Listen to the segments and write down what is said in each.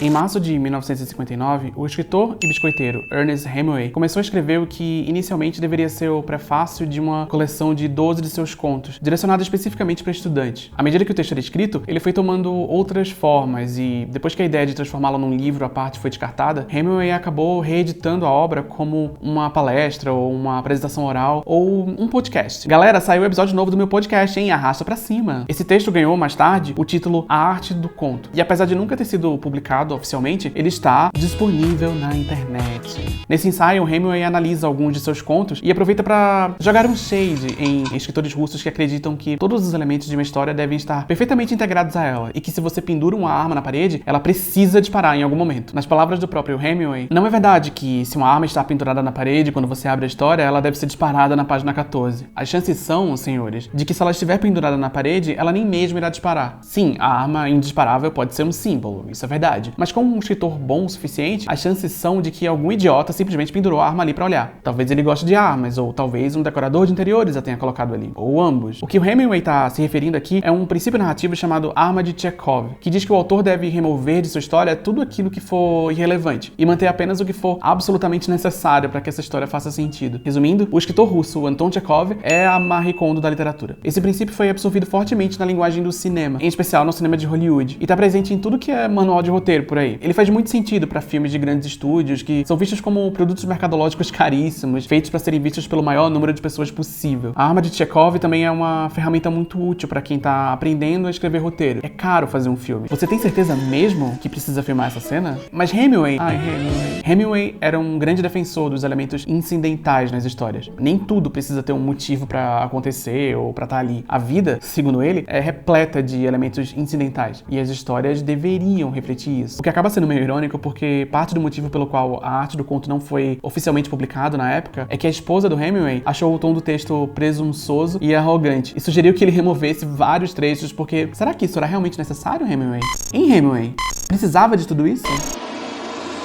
Em março de 1959, o escritor e biscoiteiro Ernest Hemingway começou a escrever o que inicialmente deveria ser o prefácio de uma coleção de 12 de seus contos, direcionada especificamente para estudantes. À medida que o texto era escrito, ele foi tomando outras formas e, depois que a ideia de transformá-lo num livro à parte foi descartada, Hemingway acabou reeditando a obra como uma palestra ou uma apresentação oral ou um podcast. Galera, saiu o episódio novo do meu podcast, hein? Arrasta pra cima! Esse texto ganhou, mais tarde, o título A Arte do Conto. E apesar de nunca ter sido publicado oficialmente, ele está disponível na internet. Nesse ensaio, Hemingway analisa alguns de seus contos e aproveita para jogar um shade em escritores russos que acreditam que todos os elementos de uma história devem estar perfeitamente integrados a ela e que se você pendura uma arma na parede, ela precisa disparar em algum momento. Nas palavras do próprio Hemingway, não é verdade que se uma arma está pendurada na parede quando você abre a história, ela deve ser disparada na página 14. As chances são, senhores, de que se ela estiver pendurada na parede, ela nem mesmo irá disparar. Sim, a arma indisparável pode ser um símbolo, isso é verdade. Mas como um escritor bom o suficiente, as chances são de que algum idiota simplesmente pendurou a arma ali pra olhar. Talvez ele goste de armas, ou talvez um decorador de interiores a tenha colocado ali. Ou ambos. O que o Hemingway está se referindo aqui é um princípio narrativo chamado Arma de Chekhov, que diz que o autor deve remover de sua história tudo aquilo que for irrelevante e manter apenas o que for absolutamente necessário para que essa história faça sentido. Resumindo, o escritor russo Anton Chekhov é a Marie Kondo da literatura. Esse princípio foi absorvido fortemente na linguagem do cinema, em especial no cinema de Hollywood, e está presente em tudo que é manual de roteiro por aí. Ele faz muito sentido para filmes de grandes estúdios que são vistos como produtos mercadológicos caríssimos, feitos para serem vistos pelo maior número de pessoas possível. A Arma de Chekhov também é uma ferramenta muito útil para quem está aprendendo a escrever roteiro. É caro fazer um filme. Você tem certeza mesmo que precisa filmar essa cena? Mas Hemingway era um grande defensor dos elementos incidentais nas histórias. Nem tudo precisa ter um motivo para acontecer ou para estar ali. A vida, segundo ele, é repleta de elementos incidentais e as histórias deveriam refletir isso. O que acaba sendo meio irônico porque parte do motivo pelo qual a arte do conto não foi oficialmente publicado na época é que a esposa do Hemingway achou o tom do texto presunçoso e arrogante e sugeriu que ele removesse vários trechos porque será que isso era realmente necessário, Hemingway? Em Hemingway, precisava de tudo isso?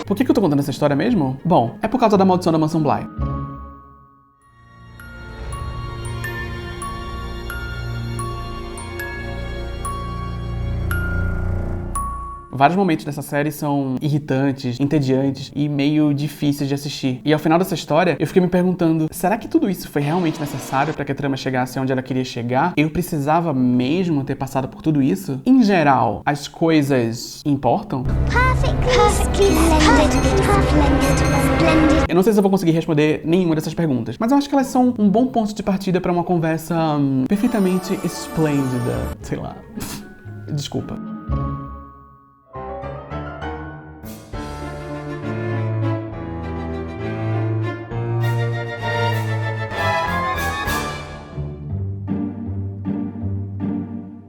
Por que eu tô contando essa história mesmo? Bom, é por causa da Maldição da Mansão Bly. Vários momentos dessa série são irritantes, entediantes e meio difíceis de assistir. E ao final dessa história, eu fiquei me perguntando, será que tudo isso foi realmente necessário para que a trama chegasse onde ela queria chegar? Eu precisava mesmo ter passado por tudo isso? Em geral, as coisas importam? Eu não sei se eu vou conseguir responder nenhuma dessas perguntas, mas eu acho que elas são um bom ponto de partida para uma conversa perfeitamente esplêndida. Sei lá. Desculpa.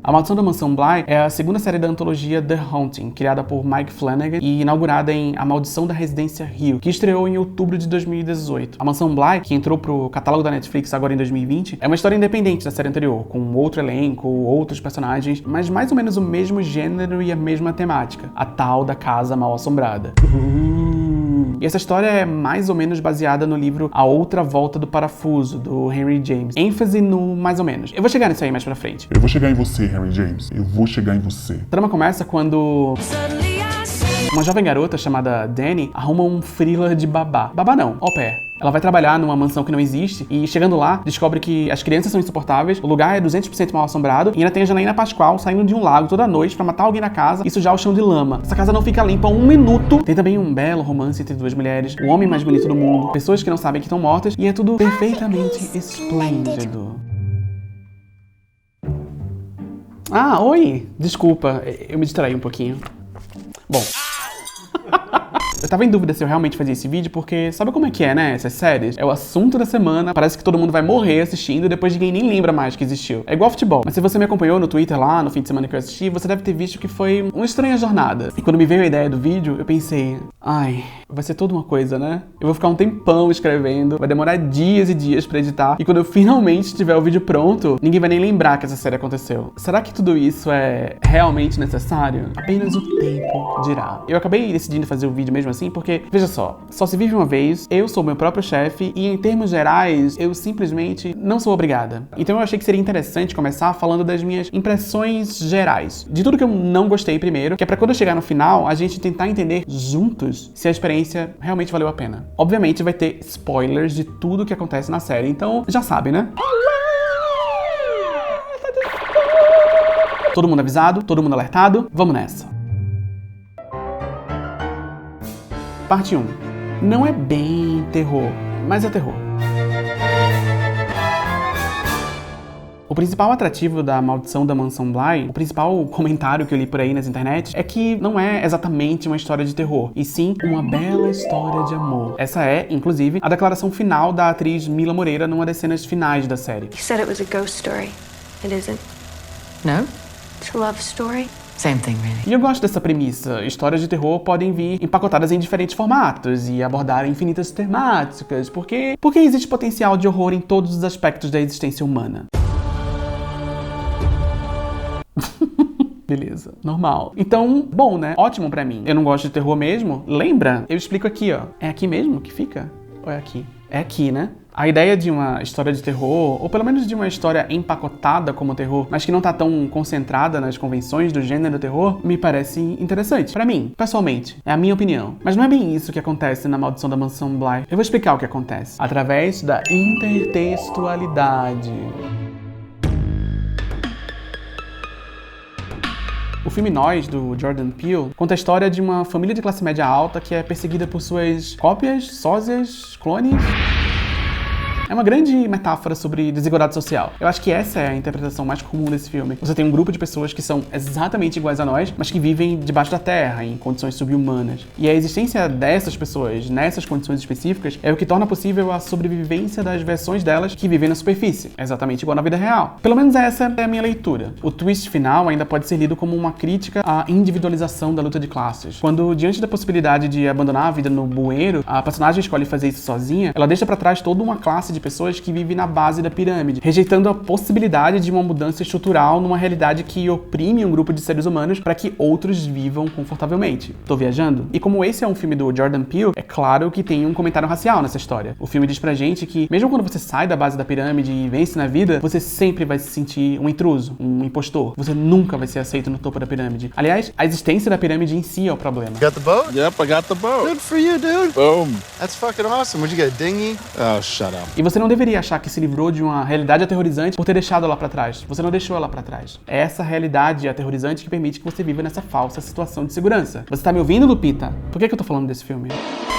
A Maldição da Mansão Bly é a segunda série da antologia The Haunting, criada por Mike Flanagan e inaugurada em A Maldição da Residência Hill, que estreou em outubro de 2018. A Mansão Bly, que entrou pro catálogo da Netflix agora em 2020, é uma história independente da série anterior, com outro elenco, outros personagens, mas mais ou menos o mesmo gênero e a mesma temática, a tal da Casa Mal-Assombrada. E essa história é mais ou menos baseada no livro A Outra Volta do Parafuso, do Henry James. ênfase no mais ou menos. Eu vou chegar nisso aí mais pra frente. Eu vou chegar em você, Henry James. Eu vou chegar em você. A trama começa quando uma jovem garota chamada Dani arruma um freela de babá. Babá não, au pair. Ela vai trabalhar numa mansão que não existe e, chegando lá, descobre que as crianças são insuportáveis, o lugar é 200% mal assombrado e ainda tem a Janaína Pascoal saindo de um lago toda noite pra matar alguém na casa e sujar o chão de lama. Essa casa não fica limpa um minuto. Tem também um belo romance entre duas mulheres, o homem mais bonito do mundo, pessoas que não sabem que estão mortas e é tudo perfeitamente esplêndido. Ah, oi! Desculpa, eu me distraí um pouquinho. Bom... Eu tava em dúvida se eu realmente fazia esse vídeo porque sabe como é que é, né? Essas séries. É o assunto da semana, parece que todo mundo vai morrer assistindo e depois ninguém nem lembra mais que existiu. É igual futebol. Mas se você me acompanhou no Twitter lá, no fim de semana que eu assisti, você deve ter visto que foi uma estranha jornada. E quando me veio a ideia do vídeo, eu pensei, Ai, vai ser toda uma coisa, né? Eu vou ficar um tempão escrevendo, vai demorar dias e dias pra editar, e quando eu finalmente tiver o vídeo pronto, ninguém vai nem lembrar que essa série aconteceu. Será que tudo isso é realmente necessário? Apenas o tempo dirá. Eu acabei decidindo fazer o vídeo mesmo assim porque, veja só se vive uma vez, eu sou meu próprio chefe e em termos gerais, eu simplesmente não sou obrigada. Então eu achei que seria interessante começar falando das minhas impressões gerais, de tudo que eu não gostei primeiro, que é pra quando eu chegar no final, a gente tentar entender juntos se a experiência realmente valeu a pena. Obviamente vai ter spoilers de tudo que acontece na série, então já sabe, né? Todo mundo avisado? Todo mundo alertado? Vamos nessa! Parte 1. Não é bem terror, mas é terror. O principal atrativo da Maldição da Mansão Bly, o principal comentário que eu li por aí nas internet, é que não é exatamente uma história de terror, e sim uma bela história de amor. Essa é, inclusive, a declaração final da atriz Mila Moreira numa das cenas finais da série. You said it was a ghost story. It isn't. No? It's a love story. Same thing, really. E eu gosto dessa premissa. Histórias de terror podem vir empacotadas em diferentes formatos e abordar infinitas temáticas, porque existe potencial de horror em todos os aspectos da existência humana. Beleza, normal. Então, bom, né? Ótimo pra mim. Eu não gosto de terror mesmo. Lembra? Eu explico aqui, ó. É aqui mesmo que fica? Ou é aqui? É aqui, né? A ideia de uma história de terror, ou pelo menos de uma história empacotada como terror, mas que não tá tão concentrada nas convenções do gênero terror, me parece interessante. Pra mim, pessoalmente, é a minha opinião. Mas não é bem isso que acontece na Maldição da Mansão Bly. Eu vou explicar o que acontece. Através da intertextualidade. O filme Nós, do Jordan Peele, conta a história de uma família de classe média alta que é perseguida por suas cópias, sósias, clones. É uma grande metáfora sobre desigualdade social. Eu acho que essa é a interpretação mais comum desse filme. Você tem um grupo de pessoas que são exatamente iguais a nós, mas que vivem debaixo da terra, em condições subhumanas. E a existência dessas pessoas, nessas condições específicas, é o que torna possível a sobrevivência das versões delas que vivem na superfície, exatamente igual na vida real. Pelo menos essa é a minha leitura. O twist final ainda pode ser lido como uma crítica à individualização da luta de classes. Quando, diante da possibilidade de abandonar a vida no bueiro, a personagem escolhe fazer isso sozinha, ela deixa pra trás toda uma classe de pessoas que vivem na base da pirâmide, rejeitando a possibilidade de uma mudança estrutural numa realidade que oprime um grupo de seres humanos para que outros vivam confortavelmente. Tô viajando? E como esse é um filme do Jordan Peele, é claro que tem um comentário racial nessa história. O filme diz pra gente que, mesmo quando você sai da base da pirâmide e vence na vida, você sempre vai se sentir um intruso, um impostor. Você nunca vai ser aceito no topo da pirâmide. Aliás, a existência da pirâmide em si é o problema. Got the boat? Yep, I got the boat. Good for you, dude. Boom. That's fucking awesome. What'd you get, a dinghy? Oh, shut up. E você não deveria achar que se livrou de uma realidade aterrorizante por ter deixado ela pra trás. Você não deixou ela pra trás. É essa realidade aterrorizante que permite que você viva nessa falsa situação de segurança. Você tá me ouvindo, Lupita? Por que eu tô falando desse filme?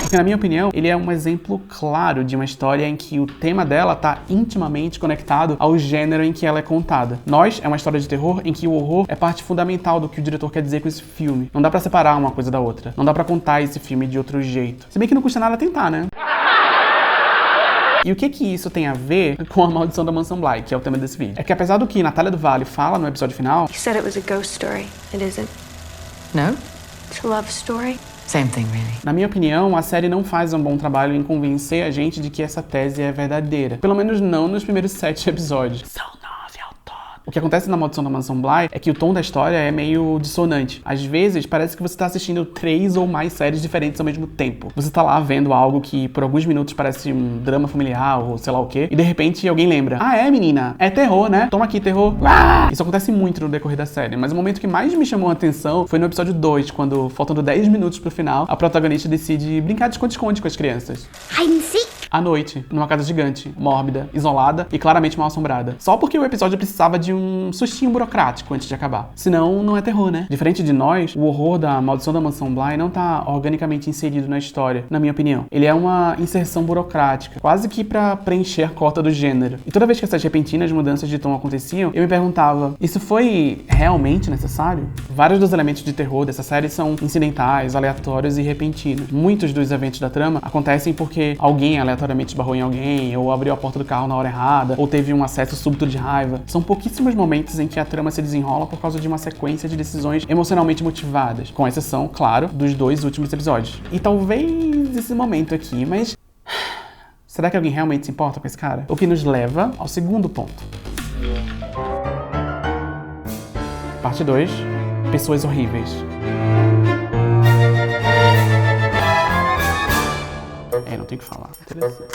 Porque, na minha opinião, ele é um exemplo claro de uma história em que o tema dela tá intimamente conectado ao gênero em que ela é contada. Nós é uma história de terror em que o horror é parte fundamental do que o diretor quer dizer com esse filme. Não dá pra separar uma coisa da outra. Não dá pra contar esse filme de outro jeito. Se bem que não custa nada tentar, né? E o que isso tem a ver com a Maldição da Mansão Bly, que é o tema desse vídeo? É que apesar do que Natália do Vale fala no episódio final... You said it was a ghost story. It isn't. No? It's a love story. Same thing, really. Na minha opinião, a série não faz um bom trabalho em convencer a gente de que essa tese é verdadeira. Pelo menos não nos primeiros 7 episódios. São 9 ao todo. O que acontece na Maldição da Mansão Bly é que o tom da história é meio dissonante. Às vezes, parece que você tá assistindo 3 ou mais séries diferentes ao mesmo tempo. Você tá lá vendo algo que por alguns minutos parece um drama familiar ou sei lá o quê, e de repente alguém lembra: ah, é, menina? É terror, né? Toma aqui, terror. Ah! Isso acontece muito no decorrer da série, mas o momento que mais me chamou a atenção foi no episódio 2, quando, faltando 10 minutos pro final, a protagonista decide brincar de esconde-esconde com as crianças. Hide and seek. À noite, numa casa gigante, mórbida, isolada e claramente mal assombrada. Só porque o episódio precisava de um sustinho burocrático antes de acabar. Senão, não é terror, né? Diferente de Nós, o horror da Maldição da Mansão Bly não tá organicamente inserido na história, na minha opinião. Ele é uma inserção burocrática, quase que pra preencher a cota do gênero. E toda vez que essas repentinas mudanças de tom aconteciam, eu me perguntava: isso foi realmente necessário? Vários dos elementos de terror dessa série são incidentais, aleatórios e repentinos. Muitos dos eventos da trama acontecem porque alguém aleatoriamente aleatoriamente esbarrou em alguém, ou abriu a porta do carro na hora errada, ou teve um acesso súbito de raiva. São pouquíssimos momentos em que a trama se desenrola por causa de uma sequência de decisões emocionalmente motivadas, com exceção, claro, dos 2 últimos episódios. E talvez esse momento aqui, mas será que alguém realmente se importa com esse cara? O que nos leva ao segundo ponto. Parte 2. Pessoas horríveis. Não tem o que falar. Interessante.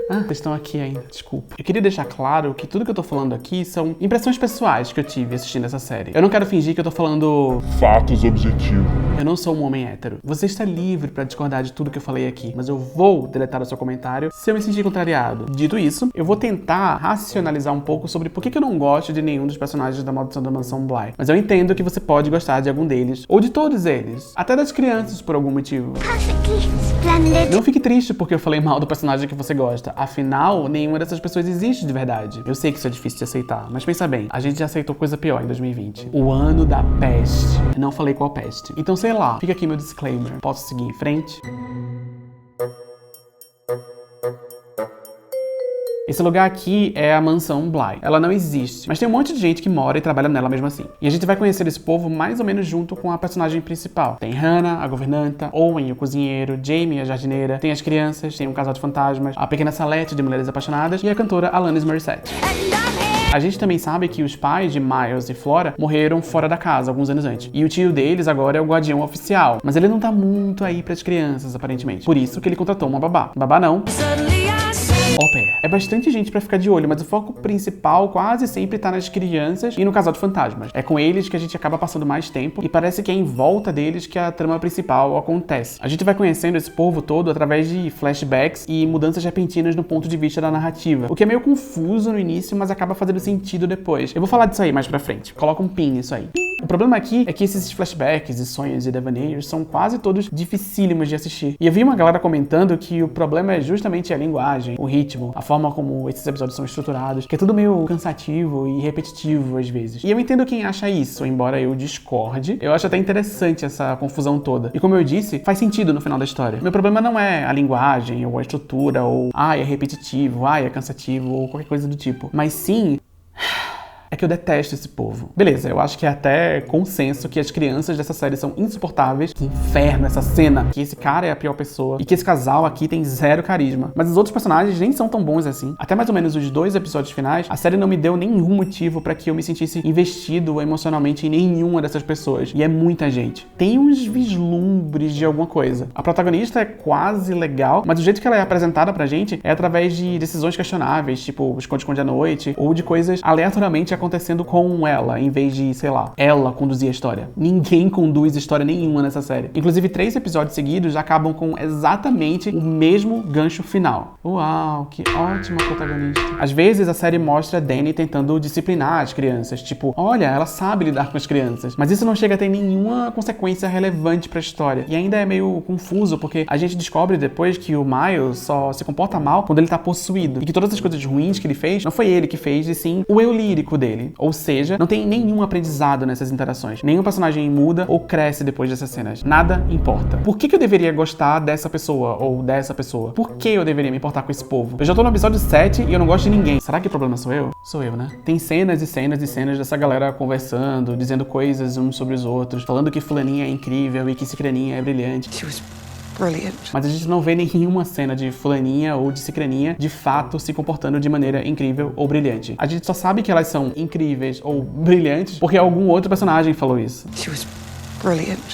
Vocês estão aqui ainda, desculpa. Eu queria deixar claro que tudo que eu tô falando aqui são impressões pessoais que eu tive assistindo essa série. Eu não quero fingir que eu tô falando Fatos objetivos. eu não sou um homem hétero. Você está livre pra discordar de tudo que eu falei aqui, mas eu vou deletar o seu comentário se eu me sentir contrariado. Dito isso, eu vou tentar racionalizar um pouco sobre por que eu não gosto de nenhum dos personagens da Maldição da Mansão Bly. Mas eu entendo que você pode gostar de algum deles, ou de todos eles, até das crianças por algum motivo. Perfectly splendid. Não fique triste porque eu falei mal do personagem que você gosta. Afinal, nenhuma dessas pessoas existe de verdade. Eu sei que isso é difícil de aceitar, mas pensa bem, a gente já aceitou coisa pior em 2020. O ano da peste. Eu não falei qual peste. Então, sei lá, fica aqui meu disclaimer. Posso seguir em frente? Esse lugar aqui é a Mansão Bly. Ela não existe, mas tem um monte de gente que mora e trabalha nela mesmo assim. E a gente vai conhecer esse povo mais ou menos junto com a personagem principal. Tem Hannah, a governanta, Owen, o cozinheiro, Jamie, a jardineira, tem as crianças, tem um casal de fantasmas, a pequena Salete de Mulheres Apaixonadas e a cantora Alanis Morissette. A gente também sabe que os pais de Miles e Flora morreram fora da casa alguns anos antes. E o tio deles agora é o guardião oficial. Mas ele não tá muito aí pras crianças, aparentemente. Por isso que ele contratou uma babá. Babá não. Au pair. É bastante gente pra ficar de olho, mas o foco principal quase sempre tá nas crianças e no casal de fantasmas. É com eles que a gente acaba passando mais tempo e parece que é em volta deles que a trama principal acontece. A gente vai conhecendo esse povo todo através de flashbacks e mudanças repentinas no ponto de vista da narrativa, o que é meio confuso no início, mas acaba fazendo sentido depois. Eu vou falar disso aí mais pra frente. Coloca um pin nisso aí. O problema aqui é que esses flashbacks e sonhos e devaneios são quase todos dificílimos de assistir. E eu vi uma galera comentando que o problema é justamente a linguagem, o ritmo, a forma como esses episódios são estruturados, que é tudo meio cansativo e repetitivo às vezes. E eu entendo quem acha isso, embora eu discorde. Eu acho até interessante essa confusão toda. E como eu disse, faz sentido no final da história. Meu problema não é a linguagem, ou a estrutura, ou é repetitivo, é cansativo, ou qualquer coisa do tipo. Mas sim, é que eu detesto esse povo. Beleza, eu acho que é até consenso que as crianças dessa série são insuportáveis. Que inferno essa cena. Que esse cara é a pior pessoa. E que esse casal aqui tem zero carisma. Mas os outros personagens nem são tão bons assim. Até mais ou menos os 2 episódios finais, a série não me deu nenhum motivo pra que eu me sentisse investido emocionalmente em nenhuma dessas pessoas. E é muita gente. Tem uns vislumbres de alguma coisa. A protagonista é quase legal, mas o jeito que ela é apresentada pra gente é através de decisões questionáveis, tipo esconde-esconde à noite, ou de coisas aleatoriamente acontecendo com ela, em vez de, sei lá, ela conduzir a história. Ninguém conduz história nenhuma nessa série. Inclusive, 3 episódios seguidos acabam com exatamente o mesmo gancho final. Uau, que ótima protagonista. Às vezes, a série mostra Dani tentando disciplinar as crianças. Tipo, olha, ela sabe lidar com as crianças. Mas isso não chega a ter nenhuma consequência relevante pra história. E ainda é meio confuso, porque a gente descobre depois que o Miles só se comporta mal quando ele tá possuído. E que todas as coisas ruins que ele fez, não foi ele que fez, e sim o eu lírico dele. Ou seja, não tem nenhum aprendizado nessas interações. Nenhum personagem muda ou cresce depois dessas cenas. Nada importa. Por que eu deveria gostar dessa pessoa ou dessa pessoa? Por que eu deveria me importar com esse povo? Eu já tô no episódio 7 e eu não gosto de ninguém. Será que o problema sou eu? Sou eu, né? Tem cenas e cenas e cenas dessa galera conversando, dizendo coisas uns sobre os outros, falando que fulaninha é incrível e que cicraninha é brilhante. Mas a gente não vê nenhuma cena de fulaninha ou de cicraninha de fato se comportando de maneira incrível ou brilhante. A gente só sabe que elas são incríveis ou brilhantes porque algum outro personagem falou isso.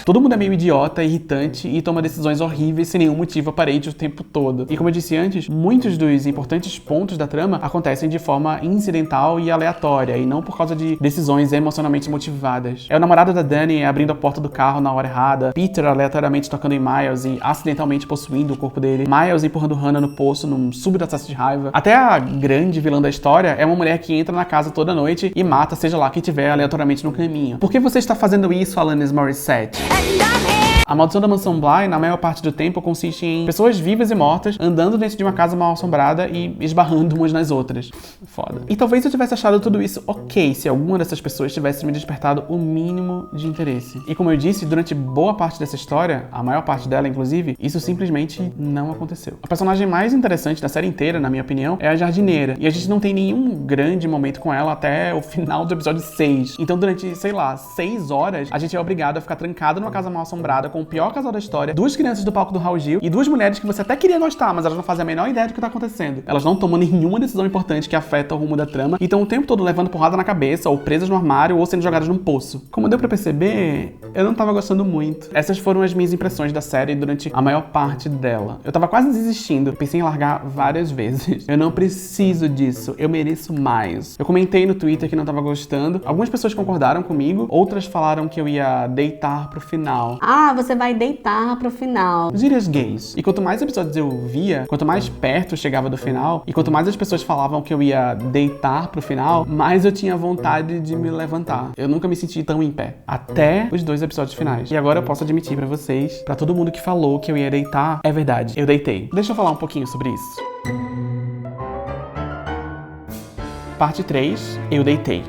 Todo mundo é meio idiota, irritante e toma decisões horríveis sem nenhum motivo aparente o tempo todo. E como eu disse antes, muitos dos importantes pontos da trama acontecem de forma incidental e aleatória, e não por causa de decisões emocionalmente motivadas. É o namorado da Dani abrindo a porta do carro na hora errada, Peter aleatoriamente tocando em Miles e acidentalmente possuindo o corpo dele, Miles empurrando Hannah no poço num súbito acesso de raiva. Até a grande vilã da história é uma mulher que entra na casa toda noite e mata seja lá quem tiver aleatoriamente no caminho. Por que você está fazendo isso, Alanis Morissette? A Maldição da Mansão Bly, na maior parte do tempo, consiste em pessoas vivas e mortas andando dentro de uma casa mal assombrada e esbarrando umas nas outras. Foda. E talvez eu tivesse achado tudo isso ok se alguma dessas pessoas tivesse me despertado o mínimo de interesse. E como eu disse, durante boa parte dessa história, a maior parte dela inclusive, isso simplesmente não aconteceu. A personagem mais interessante da série inteira, na minha opinião, é a jardineira. E a gente não tem nenhum grande momento com ela até o final do episódio 6. Então durante, sei lá, 6 horas, a gente é obrigado a ficar trancado numa casa mal assombrada com o pior casal da história, 2 crianças do palco do Raul Gil e 2 mulheres que você até queria gostar, mas elas não fazem a menor ideia do que tá acontecendo. Elas não tomam nenhuma decisão importante que afeta o rumo da trama e estão o tempo todo levando porrada na cabeça, ou presas no armário, ou sendo jogadas num poço. Como deu pra perceber, eu não tava gostando muito. Essas foram as minhas impressões da série durante a maior parte dela. Eu tava quase desistindo, pensei em largar várias vezes. Eu não preciso disso, eu mereço mais. Eu comentei no Twitter que não tava gostando, algumas pessoas concordaram comigo, outras falaram que eu ia deitar pro final. Ah, você vai deitar pro final. Gírias gays. E quanto mais episódios eu via, quanto mais perto eu chegava do final, e quanto mais as pessoas falavam que eu ia deitar pro final, mais eu tinha vontade de me levantar. Eu nunca me senti tão em pé. Até os 2 episódios finais. E agora eu posso admitir pra vocês, pra todo mundo que falou que eu ia deitar, é verdade, eu deitei. Deixa eu falar um pouquinho sobre isso. Parte 3, eu deitei.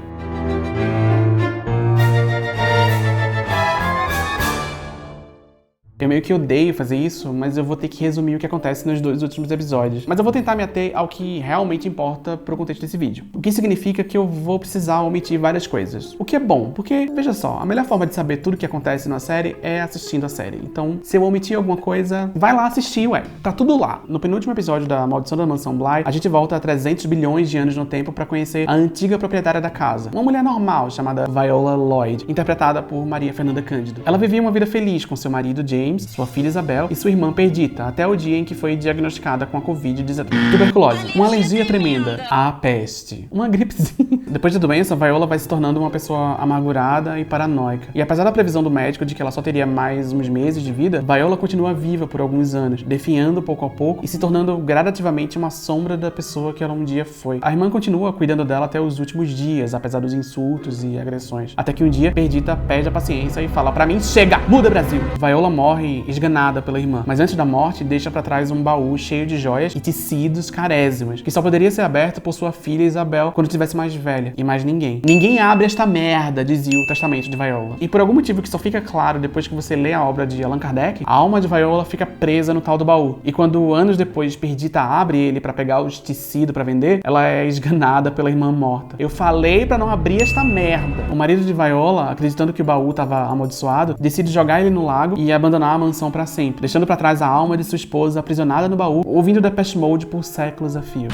Eu meio que odeio fazer isso, mas eu vou ter que resumir o que acontece nos 2 últimos episódios. Mas eu vou tentar me ater ao que realmente importa pro contexto desse vídeo. O que significa que eu vou precisar omitir várias coisas. O que é bom, porque, veja só, a melhor forma de saber tudo o que acontece na série é assistindo a série. Então, se eu omitir alguma coisa, vai lá assistir, ué. Tá tudo lá. No penúltimo episódio da Maldição da Mansão Bly, a gente volta a 300 bilhões de anos no tempo pra conhecer a antiga proprietária da casa. Uma mulher normal, chamada Viola Lloyd, interpretada por Maria Fernanda Cândido. Ela vivia uma vida feliz com seu marido James, sua filha Isabel e sua irmã Perdita, até o dia em que foi diagnosticada com a Covid-19. Tuberculose, uma alergia tremenda, a peste, uma gripezinha. Depois da doença, Viola vai se tornando uma pessoa amargurada e paranoica. E apesar da previsão do médico de que ela só teria mais uns meses de vida, Viola continua viva por alguns anos, definhando pouco a pouco e se tornando gradativamente uma sombra da pessoa que ela um dia foi. A irmã continua cuidando dela até os últimos dias, apesar dos insultos e agressões. Até que um dia, Perdita perde a paciência e fala: pra mim, chega! Muda, Brasil! Viola morre esganada pela irmã, mas antes da morte deixa pra trás um baú cheio de joias e tecidos carésimos, que só poderia ser aberto por sua filha Isabel quando tivesse mais velha, e mais ninguém. Ninguém abre esta merda, dizia o testamento de Viola. E por algum motivo que só fica claro depois que você lê a obra de Allan Kardec, a alma de Viola fica presa no tal do baú. E quando anos depois Perdita abre ele pra pegar os tecidos pra vender, ela é esganada pela irmã morta. Eu falei pra não abrir esta merda. O marido de Viola, acreditando que o baú tava amaldiçoado, decide jogar ele no lago e abandonar a mansão pra sempre, deixando pra trás a alma de sua esposa aprisionada no baú, ouvindo Depeche Mode por séculos a fio.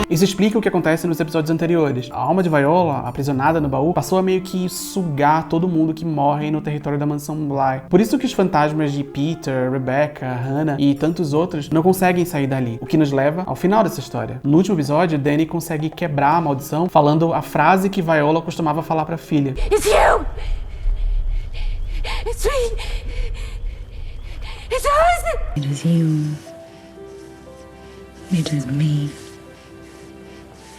Isso explica o que acontece nos episódios anteriores. A alma de Viola, aprisionada no baú, passou a meio que sugar todo mundo que morre no território da Mansão Bly. Por isso que os fantasmas de Peter, Rebecca, Hannah e tantos outros não conseguem sair dali, o que nos leva ao final dessa história. No último episódio, Danny consegue quebrar a maldição falando a frase que Viola costumava falar pra filha. It's you! It's me! It's us! It is you. It is me.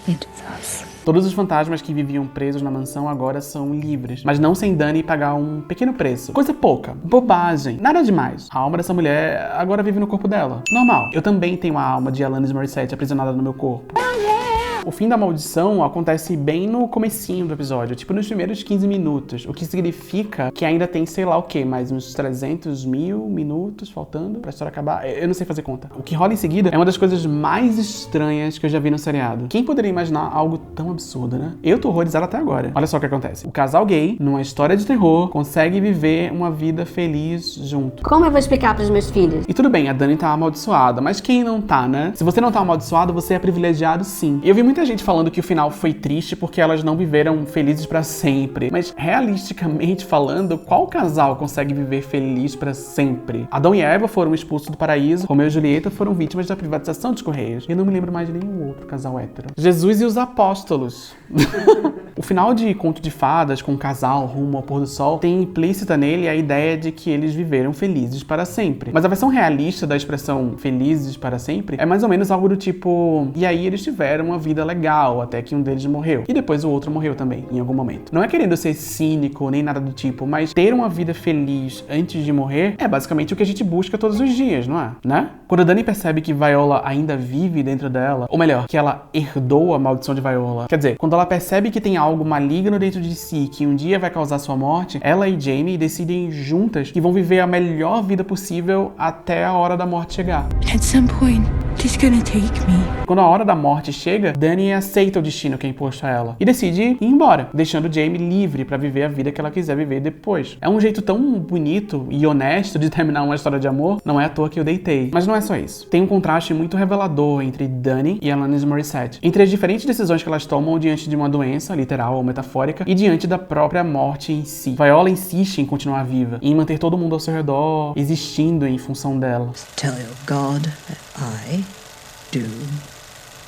It is us. Todos os fantasmas que viviam presos na mansão agora são livres, mas não sem Danny pagar um pequeno preço. Coisa pouca, bobagem, nada demais. A alma dessa mulher agora vive no corpo dela. Normal. Eu também tenho a alma de Alanis Morissette aprisionada no meu corpo. O fim da maldição acontece bem no comecinho do episódio, tipo nos primeiros 15 minutos, o que significa que ainda tem, sei lá o que, mais uns 300 mil minutos faltando pra história acabar. Eu não sei fazer conta. O que rola em seguida é uma das coisas mais estranhas que eu já vi no seriado. Quem poderia imaginar algo tão absurdo, né? Eu tô horrorizado até agora. Olha só o que acontece. O casal gay, numa história de terror, consegue viver uma vida feliz junto. Como eu vou explicar pros meus filhos? E tudo bem, a Dani tá amaldiçoada, mas quem não tá, né? Se você não tá amaldiçoado, você é privilegiado sim. E eu vi muita gente falando que o final foi triste porque elas não viveram felizes pra sempre. Mas, realisticamente falando, qual casal consegue viver feliz pra sempre? Adão e Eva foram expulsos do paraíso, Romeu e Julieta foram vítimas da privatização dos Correios. Eu não me lembro mais de nenhum outro casal hétero. Jesus e os apóstolos. O final de Conto de Fadas, com um casal rumo ao pôr do sol, tem implícita nele a ideia de que eles viveram felizes para sempre. Mas a versão realista da expressão felizes para sempre é mais ou menos algo do tipo: e aí eles tiveram uma vida legal até que um deles morreu. E depois o outro morreu também, em algum momento. Não é querendo ser cínico nem nada do tipo, mas ter uma vida feliz antes de morrer é basicamente o que a gente busca todos os dias, não é? Né? Quando a Dani percebe que Viola ainda vive dentro dela, ou melhor, que ela herdou a maldição de Viola, quer dizer, quando ela percebe que tem algo maligno dentro de si que um dia vai causar sua morte, ela e Jamie decidem juntas que vão viver a melhor vida possível até a hora da morte chegar. At some point, he's gonna take me. Quando a hora da morte chega, Dani aceita o destino que é imposto a ela e decide ir embora, deixando Jamie livre pra viver a vida que ela quiser viver depois. É um jeito tão bonito e honesto de terminar uma história de amor, não é à toa que eu deitei. Mas não é só isso. Tem um contraste muito revelador entre Dani e Alanis Morissette, entre as diferentes decisões que elas tomam diante de uma doença, literal ou metafórica, e diante da própria morte em si. Viola insiste em continuar viva, em manter todo mundo ao seu redor existindo em função dela. Tell your God that I do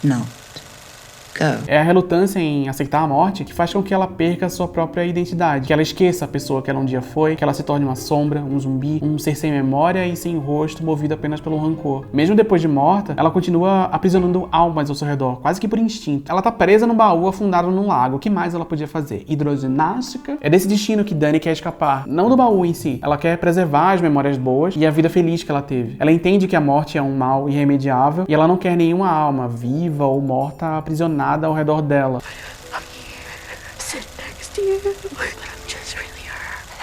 not go. É a relutância em aceitar a morte que faz com que ela perca a sua própria identidade, que ela esqueça a pessoa que ela um dia foi, que ela se torne uma sombra, um zumbi, um ser sem memória e sem rosto, movido apenas pelo rancor. Mesmo depois de morta, ela continua aprisionando almas ao seu redor, quase que por instinto. Ela tá presa num baú afundado num lago. O que mais ela podia fazer? Hidroginástica? É desse destino que Dani quer escapar, não do baú em si. Ela quer preservar as memórias boas e a vida feliz que ela teve. Ela entende que a morte é um mal irremediável e ela não quer nenhuma alma, viva ou morta, aprisionada ao redor dela.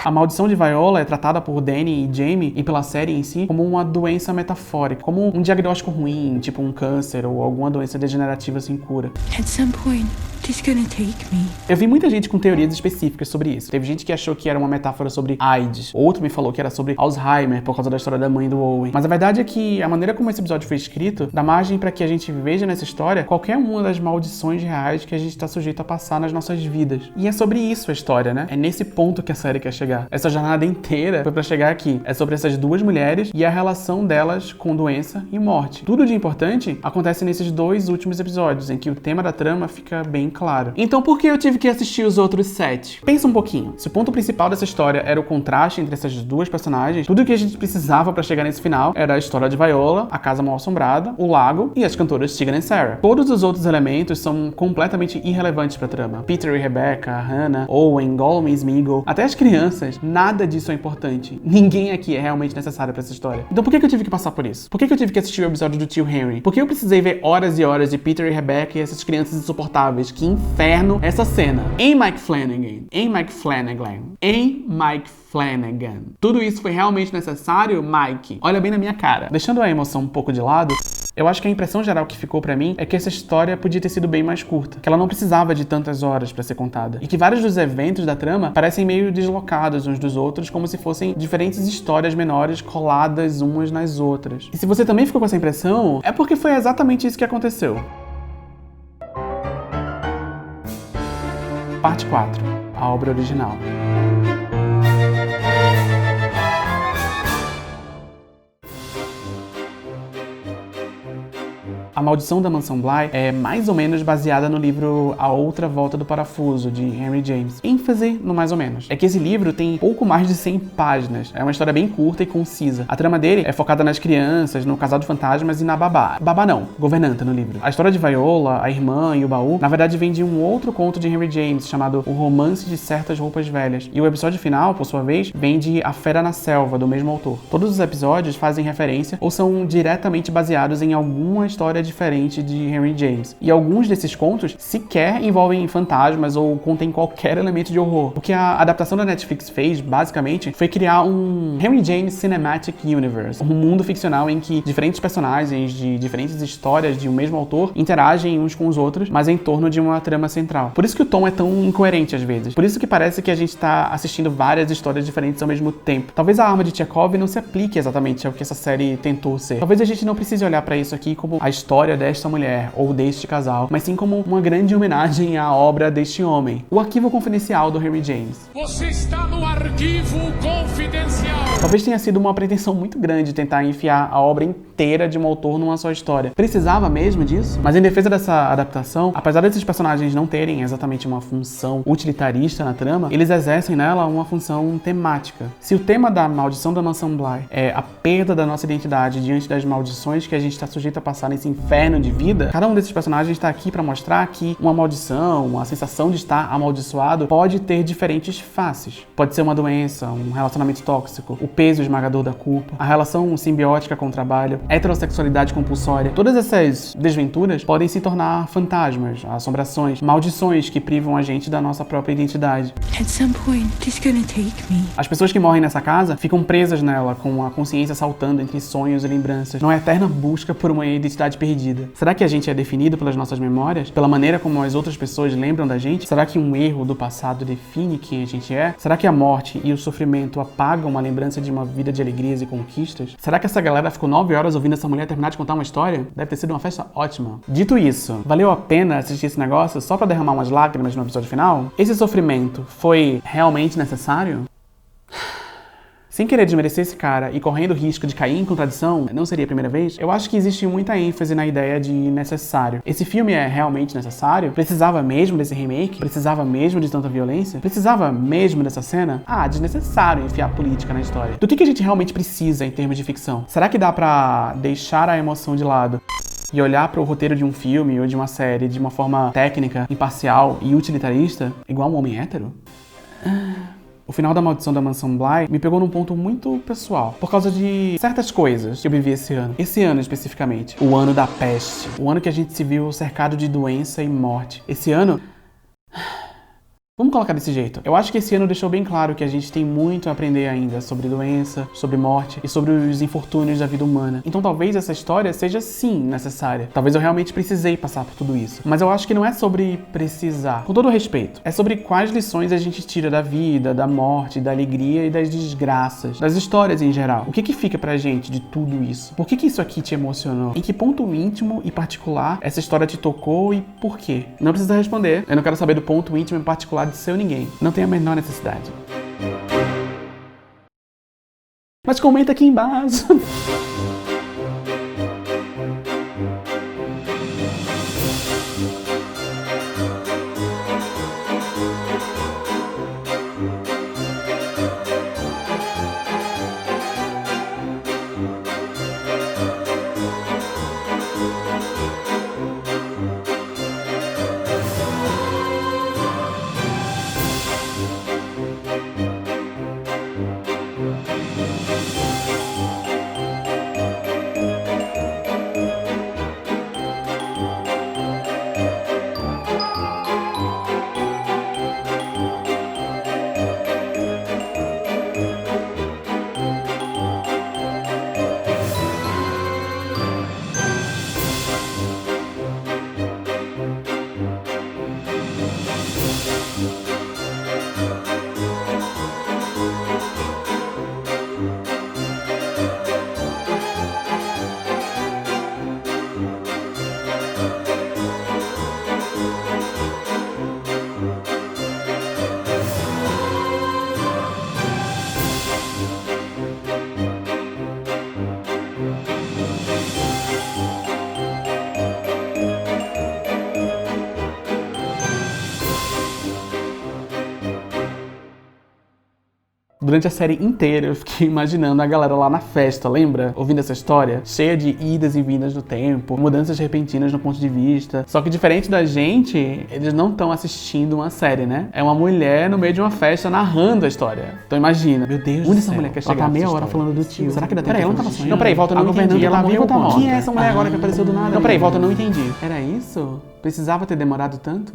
A maldição de Viola é tratada por Dani e Jamie e pela série em si como uma doença metafórica, como um diagnóstico ruim, tipo um câncer ou alguma doença degenerativa sem cura. At some point, he's gonna take me. Eu vi muita gente com teorias específicas sobre isso. Teve gente que achou que era uma metáfora sobre AIDS, outro me falou que era sobre Alzheimer por causa da história da mãe do Owen. Mas a verdade é que a maneira como esse episódio foi escrito dá margem para que a gente veja nessa história qualquer uma das maldições reais que a gente está sujeito a passar nas nossas vidas. E é sobre isso a história, né? É nesse ponto que a série quer chegar. Essa jornada inteira foi pra chegar aqui. É sobre essas duas mulheres e a relação delas com doença e morte. Tudo de importante acontece nesses dois últimos episódios, em que o tema da trama fica bem claro. Então por que eu tive que assistir os outros 7? Pensa um pouquinho. Se o ponto principal dessa história era o contraste entre essas duas personagens, tudo que a gente precisava pra chegar nesse final era a história de Viola, a casa mal assombrada, o lago e as cantoras Tegan e Sara. Todos os outros elementos são completamente irrelevantes pra trama. Peter e Rebecca, Hannah, Owen, Gollum e Smeagol, até as crianças, nada disso é importante. Ninguém aqui é realmente necessário pra essa história. Então por que eu tive que passar por isso? Por que eu tive que assistir o episódio do tio Henry? Por que eu precisei ver horas e horas de Peter e Rebecca e essas crianças insuportáveis? Que inferno essa cena. Em Mike Flanagan. Tudo isso foi realmente necessário, Mike? Olha bem na minha cara. Deixando a emoção um pouco de lado, eu acho que a impressão geral que ficou pra mim é que essa história podia ter sido bem mais curta, que ela não precisava de tantas horas pra ser contada, e que vários dos eventos da trama parecem meio deslocados uns dos outros, como se fossem diferentes histórias menores coladas umas nas outras. E se você também ficou com essa impressão, é porque foi exatamente isso que aconteceu. Parte 4. A obra original. A Maldição da Mansão Bly é mais ou menos baseada no livro A Outra Volta do Parafuso, de Henry James. ênfase no mais ou menos. É que esse livro tem pouco mais de 100 páginas. É uma história bem curta e concisa. A trama dele é focada nas crianças, no casal de fantasmas e na babá. Babá não, governanta no livro. A história de Viola, a irmã e o baú, na verdade vem de um outro conto de Henry James, chamado O Romance de Certas Roupas Velhas. E o episódio final, por sua vez, vem de A Fera na Selva, do mesmo autor. Todos os episódios fazem referência ou são diretamente baseados em alguma história diferente de Henry James. E alguns desses contos sequer envolvem fantasmas ou contêm qualquer elemento de horror. O que a adaptação da Netflix fez, basicamente, foi criar um Henry James Cinematic Universe, um mundo ficcional em que diferentes personagens de diferentes histórias de um mesmo autor interagem uns com os outros, mas em torno de uma trama central. Por isso que o tom é tão incoerente às vezes. Por isso que parece que a gente está assistindo várias histórias diferentes ao mesmo tempo. Talvez a arma de Chekhov não se aplique exatamente ao que essa série tentou ser. Talvez a gente não precise olhar para isso aqui como a história história desta mulher ou deste casal, mas sim como uma grande homenagem à obra deste homem. O arquivo confidencial do Henry James. Você está no arquivo confidencial. Talvez tenha sido uma pretensão muito grande tentar enfiar a obra inteira de um autor numa só história. Precisava mesmo disso? Mas em defesa dessa adaptação, apesar desses personagens não terem exatamente uma função utilitarista na trama, eles exercem nela uma função temática. Se o tema da Maldição da Mansão Bly é a perda da nossa identidade diante das maldições que a gente está sujeito a passar nesse inferno de vida, cada um desses personagens está aqui para mostrar que uma maldição, a sensação de estar amaldiçoado, pode ter diferentes faces. Pode ser uma doença, um relacionamento tóxico, o peso esmagador da culpa, a relação simbiótica com o trabalho, heterossexualidade compulsória. Todas essas desventuras podem se tornar fantasmas, assombrações, maldições que privam a gente da nossa própria identidade. At some point, it's gonna take me. As pessoas que morrem nessa casa ficam presas nela, com a consciência saltando entre sonhos e lembranças, numa eterna busca por uma identidade perdida. Será que a gente é definido pelas nossas memórias? Pela maneira como as outras pessoas lembram da gente? Será que um erro do passado define quem a gente é? Será que a morte e o sofrimento apagam uma lembrança de uma vida de alegrias e conquistas? Será que essa galera ficou 9 horas ouvindo essa mulher terminar de contar uma história? Deve ter sido uma festa ótima. Dito isso, valeu a pena assistir esse negócio só pra derramar umas lágrimas no episódio final? Esse sofrimento foi realmente necessário? Sem querer desmerecer esse cara e correndo o risco de cair em contradição, não seria a primeira vez, eu acho que existe muita ênfase na ideia de necessário. Esse filme é realmente necessário? Precisava mesmo desse remake? Precisava mesmo de tanta violência? Precisava mesmo dessa cena? Ah, desnecessário enfiar política na história. Do que a gente realmente precisa em termos de ficção? Será que dá pra deixar a emoção de lado e olhar para o roteiro de um filme ou de uma série de uma forma técnica, imparcial e utilitarista, igual um homem hétero? O final da Maldição da Mansão Bly me pegou num ponto muito pessoal, por causa de certas coisas que eu vivi esse ano. Esse ano especificamente. O ano da peste. O ano que a gente se viu cercado de doença e morte. Esse ano... Vamos colocar desse jeito. Eu acho que esse ano deixou bem claro que a gente tem muito a aprender ainda sobre doença, sobre morte e sobre os infortúnios da vida humana. Então talvez essa história seja sim necessária. Talvez eu realmente precisei passar por tudo isso. Mas eu acho que não é sobre precisar. Com todo respeito. É sobre quais lições a gente tira da vida, da morte, da alegria e das desgraças. Das histórias em geral. O que fica pra gente de tudo isso? Por que isso aqui te emocionou? Em que ponto íntimo e particular essa história te tocou e por quê? Não precisa responder. Eu não quero saber do ponto íntimo e particular de seu ninguém. Não tem a menor necessidade. Mas comenta aqui embaixo. Durante a série inteira eu fiquei imaginando a galera lá na festa, lembra? Ouvindo essa história, cheia de idas e vindas do tempo, mudanças repentinas no ponto de vista. Só que diferente da gente, eles não estão assistindo uma série, né? É uma mulher no meio de uma festa narrando a história. Então imagina, meu Deus, onde essa mulher quer chegar? Ela tá meia hora falando do tio. Será que dá tempo? Peraí, ela não tava sonhando? Não, peraí, volta, eu não entendi. Ela viu ou tá morta? Quem é essa mulher agora que apareceu do nada? Não, peraí, volta, eu não entendi. Era isso? Precisava ter demorado tanto?